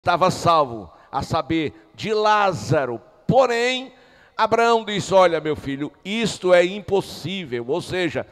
estava salvo, a saber, de Lázaro. Porém, Abraão disse: olha, meu filho, isto é impossível. Ou seja,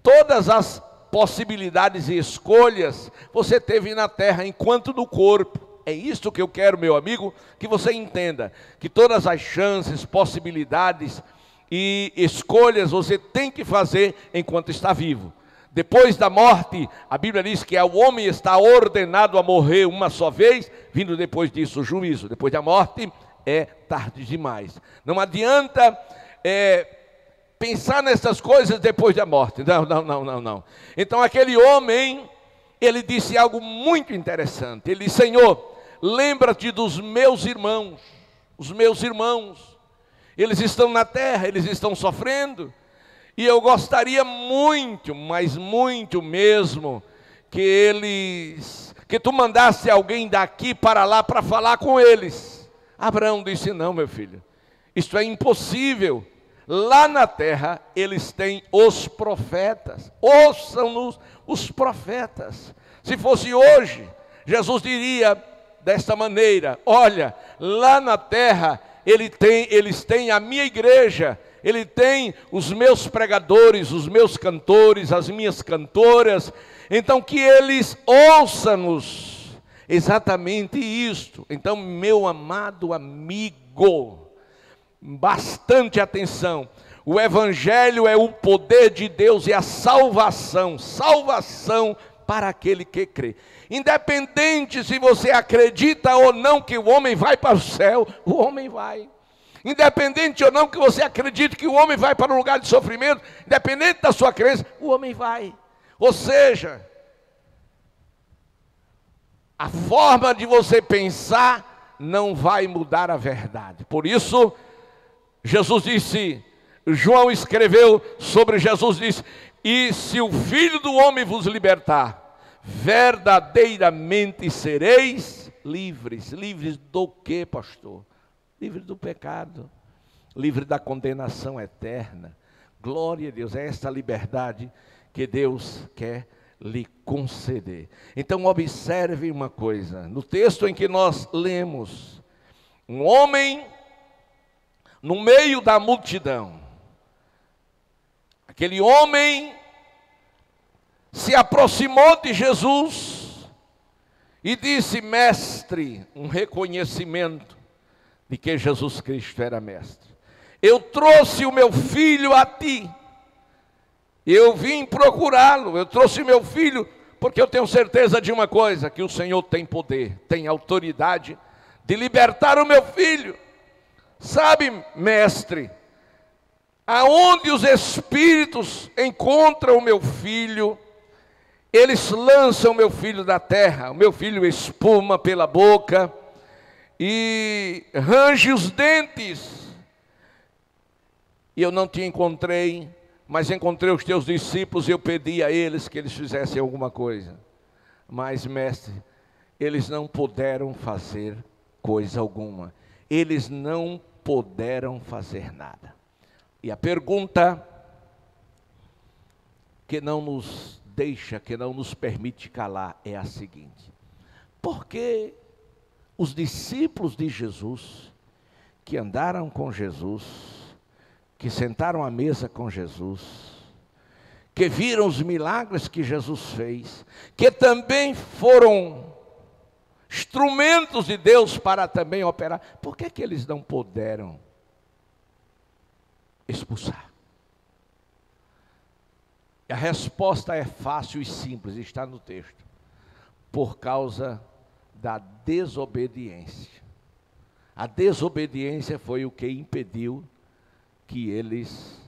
todas as possibilidades e escolhas você teve na terra enquanto no corpo. É isto que eu quero, meu amigo, que você entenda, que todas as chances, possibilidades e escolhas você tem que fazer enquanto está vivo. Depois da morte, a Bíblia diz que o homem está ordenado a morrer uma só vez, vindo depois disso o juízo. Depois da morte é tarde demais. Não adianta pensar nessas coisas depois da morte. Não. Então aquele homem, ele disse algo muito interessante. Ele disse: Senhor, lembra-te dos meus irmãos. Os meus irmãos, eles estão na terra, eles estão sofrendo. E eu gostaria muito, mas muito mesmo, que tu mandasse alguém daqui para lá para falar com eles. Abraão disse: não, meu filho, isto é impossível. Lá na terra eles têm os profetas, ouçam-nos os profetas. Se fosse hoje, Jesus diria desta maneira: olha, lá na terra eles têm a minha igreja, ele tem os meus pregadores, os meus cantores, as minhas cantoras. Então que eles ouçam-nos exatamente isto. Então, meu amado amigo, bastante atenção. O evangelho é o poder de Deus e a salvação para aquele que crê. Independente se você acredita ou não que o homem vai para o céu, o homem vai. Independente ou não que você acredite que o homem vai para um lugar de sofrimento, independente da sua crença, o homem vai. Ou seja, a forma de você pensar não vai mudar a verdade. Por isso, Jesus disse, João escreveu sobre Jesus, disse: e se o Filho do Homem vos libertar, verdadeiramente sereis livres. Livres do quê, pastor? Livre do pecado, livre da condenação eterna. Glória a Deus, é esta liberdade que Deus quer lhe conceder. Então observe uma coisa, no texto em que nós lemos, um homem no meio da multidão, aquele homem se aproximou de Jesus e disse: mestre, um reconhecimento de que Jesus Cristo era mestre. Eu trouxe o meu filho a ti, eu vim procurá-lo, eu trouxe meu filho, porque eu tenho certeza de uma coisa, que o Senhor tem poder, tem autoridade de libertar o meu filho. Sabe, mestre, aonde os espíritos encontram o meu filho, eles lançam o meu filho da terra, o meu filho espuma pela boca, e range os dentes. E eu não te encontrei, mas encontrei os teus discípulos, e eu pedi a eles que eles fizessem alguma coisa. Mas, mestre, eles não puderam fazer coisa alguma. Eles não puderam fazer nada. E a pergunta que não nos deixa, que não nos permite calar, é a seguinte: por que os discípulos de Jesus, que andaram com Jesus, que sentaram à mesa com Jesus, que viram os milagres que Jesus fez, que também foram instrumentos de Deus para também operar, por que eles não puderam expulsar? E a resposta é fácil e simples, está no texto: por causa da desobediência. A desobediência foi o que impediu que eles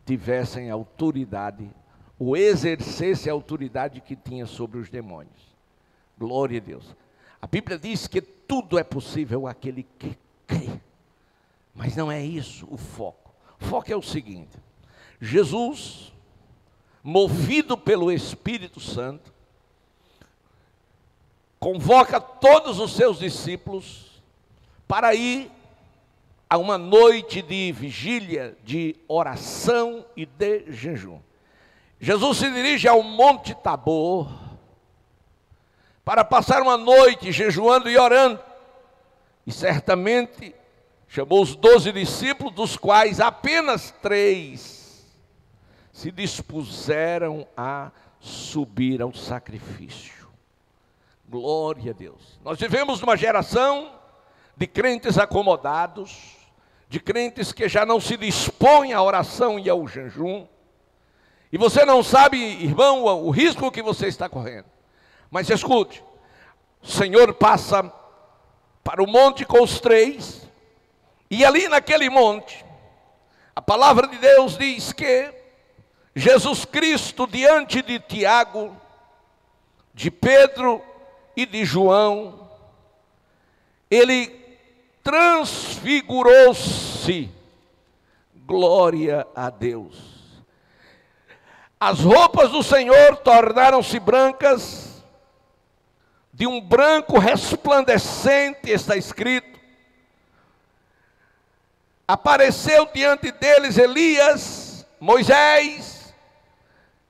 tivessem autoridade, ou exercessem a autoridade que tinha sobre os demônios. Glória a Deus. A Bíblia diz que tudo é possível àquele que crê. Mas não é isso o foco. O foco é o seguinte: Jesus, movido pelo Espírito Santo, convoca todos os seus discípulos para ir a uma noite de vigília, de oração e de jejum. Jesus se dirige ao Monte Tabor para passar uma noite jejuando e orando. E certamente chamou os 12 discípulos, dos quais apenas 3 se dispuseram a subir ao sacrifício. Glória a Deus. Nós vivemos numa geração de crentes acomodados, de crentes que já não se dispõem à oração e ao jejum. E você não sabe, irmão, o risco que você está correndo. Mas escute, o Senhor passa para o monte com os 3, e ali naquele monte, a palavra de Deus diz que Jesus Cristo, diante de Tiago, de Pedro e de João, ele transfigurou-se. Glória a Deus. As roupas do Senhor tornaram-se brancas, de um branco resplandecente, está escrito. Apareceu diante deles Elias, Moisés,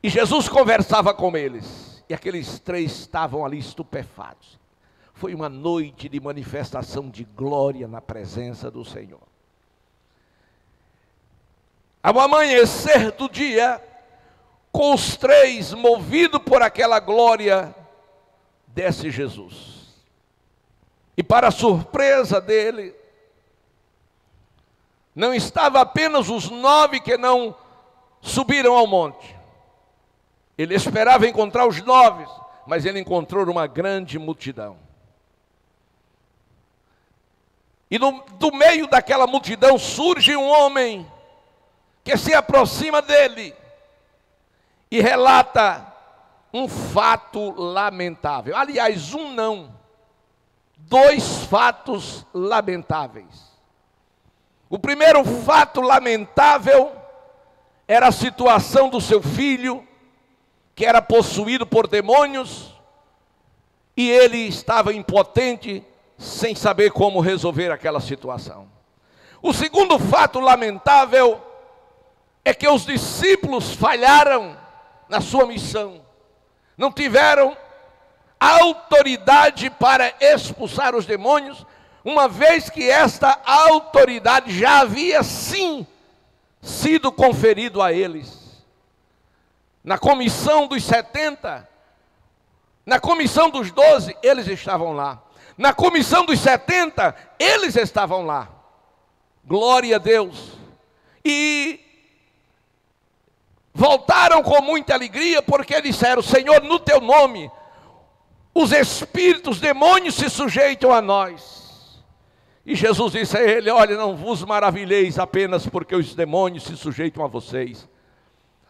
e Jesus conversava com eles. E aqueles 3 estavam ali estupefatos. Foi uma noite de manifestação de glória na presença do Senhor. Ao amanhecer do dia, com os 3, movido por aquela glória, desce Jesus. E para a surpresa dele, não estava apenas os 9 que não subiram ao monte. Ele esperava encontrar os 9, mas ele encontrou uma grande multidão. E do meio daquela multidão surge um homem que se aproxima dele e relata um fato lamentável. Aliás, um não, 2 fatos lamentáveis. O primeiro fato lamentável era a situação do seu filho, que era possuído por demônios, e ele estava impotente, sem saber como resolver aquela situação. O segundo fato lamentável é que os discípulos falharam na sua missão. Não tiveram autoridade para expulsar os demônios, uma vez que esta autoridade já havia sim sido conferido a eles. Na comissão dos 70, na comissão dos 12, eles estavam lá. Na comissão dos 70, eles estavam lá. Glória a Deus. E voltaram com muita alegria, porque disseram: Senhor, no teu nome, os espíritos, os demônios se sujeitam a nós. E Jesus disse a ele: olha, não vos maravilheis apenas porque os demônios se sujeitam a vocês.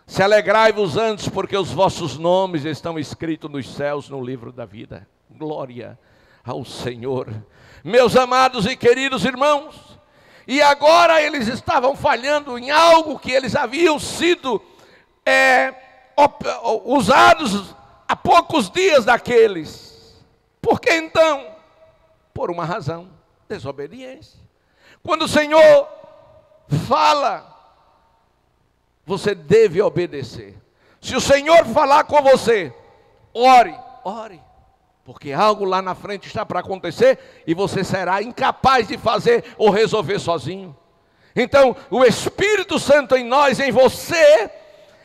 Se alegrai-vos antes, porque os vossos nomes estão escritos nos céus, no livro da vida. Glória ao Senhor. Meus amados e queridos irmãos, e agora eles estavam falhando em algo que eles haviam sido usados há poucos dias daqueles. Por que então? Por uma razão: desobediência. Quando o Senhor fala, você deve obedecer. Se o Senhor falar com você, ore, porque algo lá na frente está para acontecer e você será incapaz de fazer ou resolver sozinho. Então, o Espírito Santo em nós, em você,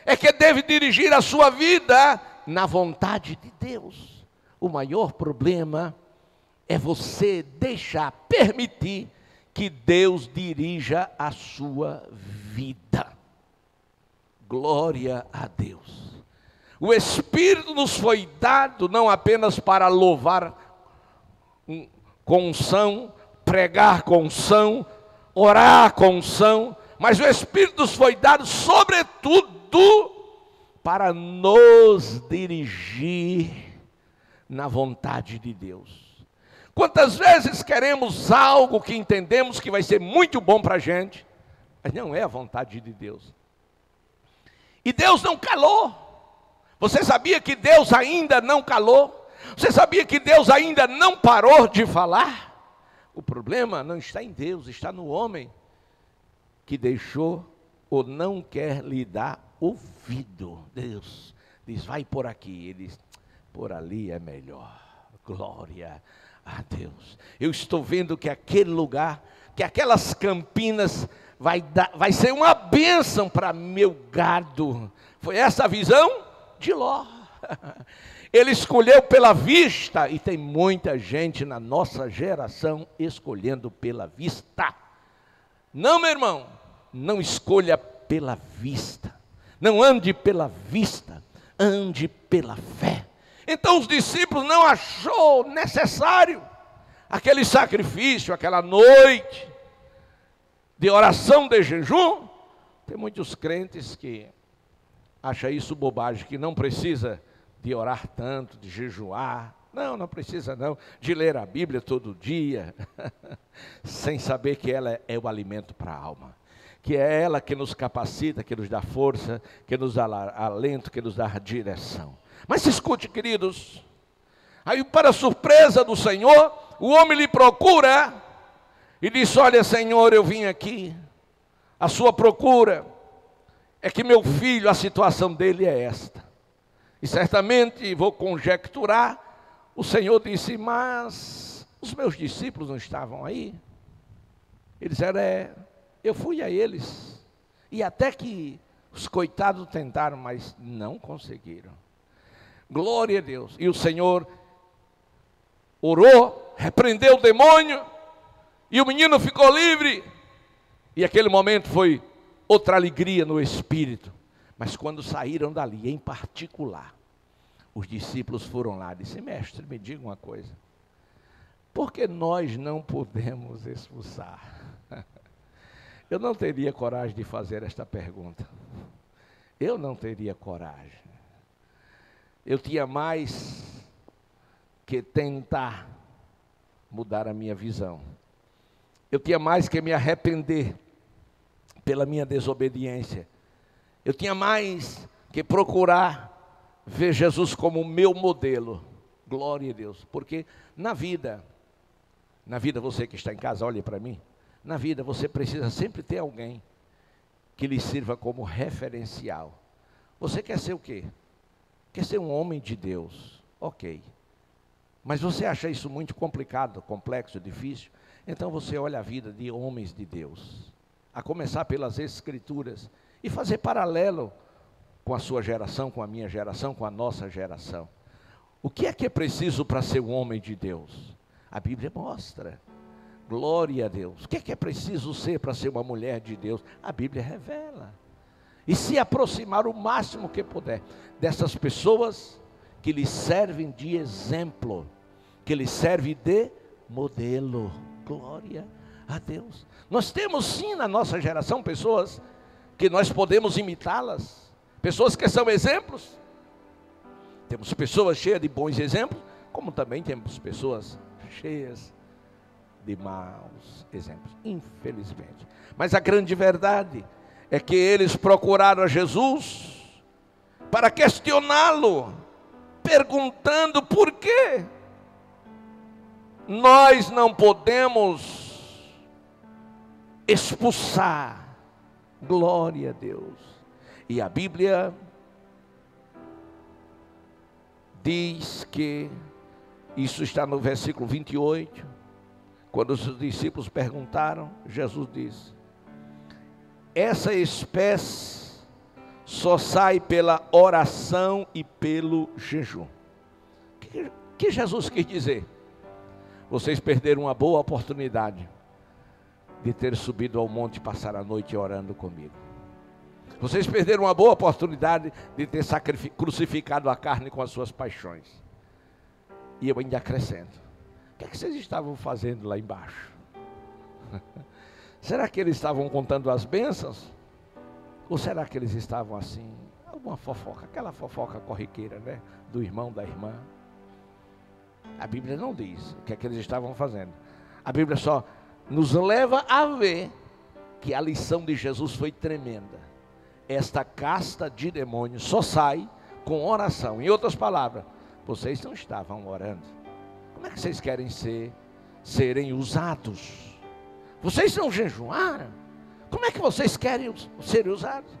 é que deve dirigir a sua vida na vontade de Deus. O maior problema é você permitir que Deus dirija a sua vida. Glória a Deus. O Espírito nos foi dado não apenas para louvar com unção, pregar com unção, orar com unção, mas o Espírito nos foi dado sobretudo para nos dirigir na vontade de Deus. Quantas vezes queremos algo que entendemos que vai ser muito bom para a gente, mas não é a vontade de Deus. E Deus não calou. Você sabia que Deus ainda não calou? Você sabia que Deus ainda não parou de falar? O problema não está em Deus, está no homem que deixou ou não quer lhe dar ouvido. Deus diz: vai por aqui. Ele diz: por ali é melhor. Glória a Deus. Eu estou vendo que aquele lugar, que aquelas campinas vai ser uma bênção para meu gado. Foi essa a visão de Ló. Ele escolheu pela vista, e tem muita gente na nossa geração escolhendo pela vista. Não, meu irmão, não escolha pela vista. Não ande pela vista, ande pela fé. Então os discípulos não achou necessário aquele sacrifício, aquela noite de oração, de jejum. Tem muitos crentes que acham isso bobagem, que não precisa de orar tanto, de jejuar. Não precisa não, de ler a Bíblia todo dia, sem saber que ela é o alimento para a alma. Que é ela que nos capacita, que nos dá força, que nos dá alento, que nos dá direção. Mas escute, queridos, aí para surpresa do Senhor, o homem lhe procura e diz: olha, Senhor, eu vim aqui, a sua procura é que meu filho, a situação dele é esta. E certamente vou conjecturar, o Senhor disse: mas os meus discípulos não estavam aí? Eles disseram: eu fui a eles, e até que os coitados tentaram, mas não conseguiram. Glória a Deus. E o Senhor orou, repreendeu o demônio, e o menino ficou livre. E aquele momento foi outra alegria no espírito. Mas quando saíram dali, em particular, os discípulos foram lá e disseram: mestre, me diga uma coisa, por que nós não podemos expulsar? Eu não teria coragem de fazer esta pergunta. Eu não teria coragem. Eu tinha mais que tentar mudar a minha visão. Eu tinha mais que me arrepender pela minha desobediência. Eu tinha mais que procurar ver Jesus como o meu modelo. Glória a Deus. Porque na vida você que está em casa, olhe para mim. Na vida você precisa sempre ter alguém que lhe sirva como referencial. Você quer ser o quê? Quer ser um homem de Deus? Ok. Mas você acha isso muito complicado, complexo, difícil? Então você olha a vida de homens de Deus, a começar pelas Escrituras, e fazer paralelo com a sua geração, com a minha geração, com a nossa geração. O que é preciso para ser um homem de Deus? A Bíblia mostra. Glória a Deus. O que é preciso ser para ser uma mulher de Deus? A Bíblia revela. E se aproximar o máximo que puder dessas pessoas que lhe servem de exemplo, que lhe servem de modelo. Glória a Deus. Nós temos sim na nossa geração pessoas que nós podemos imitá-las, pessoas que são exemplos. Temos pessoas cheias de bons exemplos, como também temos pessoas cheias de maus exemplos, infelizmente. Mas a grande verdade é que eles procuraram a Jesus para questioná-lo, perguntando por quê nós não podemos expulsar. Glória a Deus. E a Bíblia diz que, isso está no versículo 28, quando os discípulos perguntaram, Jesus disse: essa espécie só sai pela oração e pelo jejum. O que Jesus quis dizer? Vocês perderam uma boa oportunidade de ter subido ao monte e passar a noite orando comigo. Vocês perderam uma boa oportunidade de ter crucificado a carne com as suas paixões. E eu ainda acrescento: o que vocês estavam fazendo lá embaixo? Será que eles estavam contando as bênçãos? Ou será que eles estavam assim, alguma fofoca, aquela fofoca corriqueira, né? Do irmão, da irmã. A Bíblia não diz o que é que eles estavam fazendo. A Bíblia só nos leva a ver que a lição de Jesus foi tremenda. Esta casta de demônios só sai com oração. Em outras palavras, vocês não estavam orando. Como é que vocês querem serem usados? Vocês não jejuaram? Como é que vocês querem ser usados?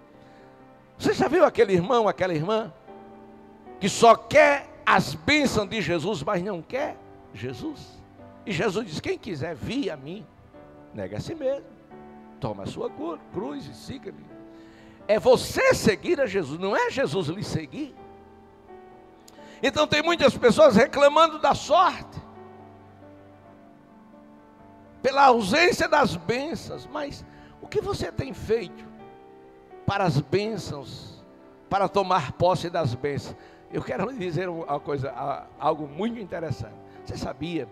Você já viu aquele irmão, aquela irmã, que só quer as bênçãos de Jesus, mas não quer Jesus. E Jesus diz: quem quiser vir a mim, nega a si mesmo, toma a sua cruz e siga-me. É você seguir a Jesus, não é Jesus lhe seguir. Então tem muitas pessoas reclamando da sorte, pela ausência das bênçãos. Mas o que você tem feito para as bênçãos, para tomar posse das bênçãos? Eu quero lhe dizer uma coisa, algo muito interessante. Você sabia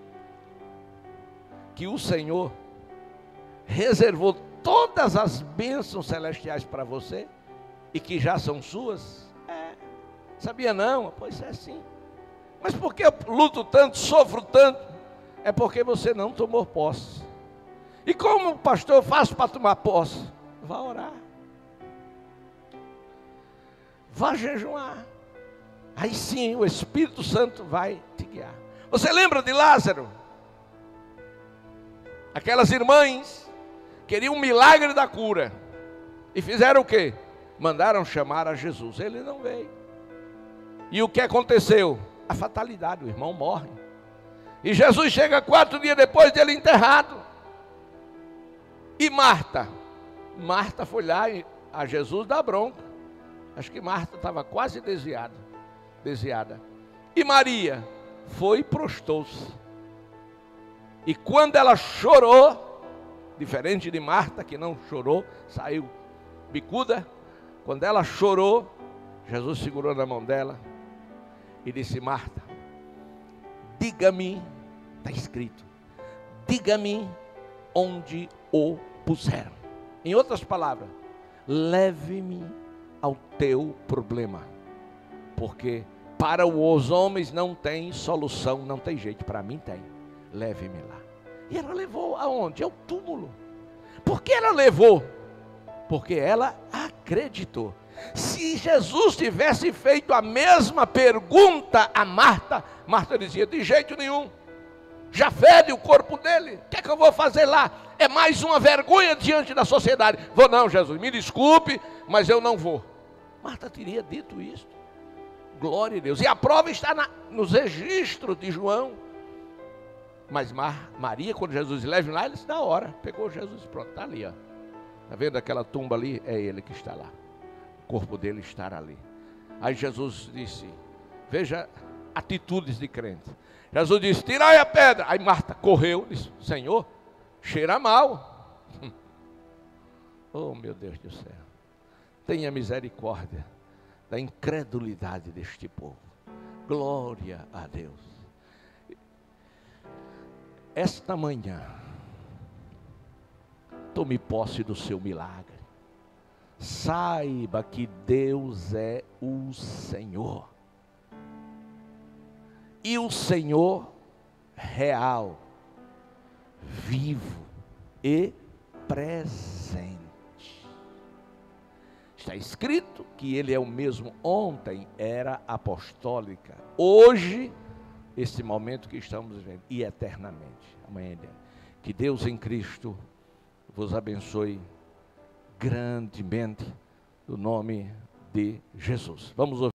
que o Senhor reservou todas as bênçãos celestiais para você e que já são suas? Sabia não? Pois é, sim. Mas por que eu luto tanto, sofro tanto? É porque você não tomou posse. E como o pastor faz para tomar posse? Vá orar, vá jejuar. Aí sim o Espírito Santo vai te guiar. Você lembra de Lázaro? Aquelas irmãs queriam um milagre da cura e fizeram o quê? Mandaram chamar a Jesus. Ele não veio. E o que aconteceu? A fatalidade, o irmão morre. E Jesus chega 4 dias depois dele enterrado. E Marta foi lá a Jesus dar bronca. Acho que Marta estava quase desviada. E Maria foi e prostou-se. E quando ela chorou, diferente de Marta que não chorou, saiu bicuda. Quando ela chorou, Jesus segurou na mão dela e disse: Marta, diga-me, está escrito, diga-me onde o puseram. Em outras palavras, leve-me ao teu problema, porque para os homens não tem solução, não tem jeito, para mim tem. Leve-me lá. E ela levou aonde? Ao túmulo. Por que ela levou? Porque ela acreditou. Se Jesus tivesse feito a mesma pergunta a Marta, Marta dizia: de jeito nenhum, já fede o corpo dele, o que é que eu vou fazer lá? É mais uma vergonha diante da sociedade. Vou não, Jesus, me desculpe, mas eu não vou. Marta teria dito isso. Glória a Deus. E a prova está nos registros de João. Mas Maria, quando Jesus leva lá, ele disse: na hora, pegou Jesus, pronto, está ali, ó. Está vendo aquela tumba ali? É ele que está lá. O corpo dele está ali. Aí Jesus disse, veja atitudes de crente. Jesus disse: tirai a pedra. Aí Marta correu, disse: Senhor, cheira mal. Oh, meu Deus do céu. Tenha misericórdia da incredulidade deste povo. Glória a Deus. Esta manhã, tome posse do seu milagre. Saiba que Deus é o Senhor. E o Senhor real, vivo e presente. Está escrito que Ele é o mesmo ontem, era apostólica, hoje, esse momento que estamos vivendo, e eternamente. Amanhã. Que Deus em Cristo vos abençoe grandemente, no nome de Jesus. Vamos ouvir.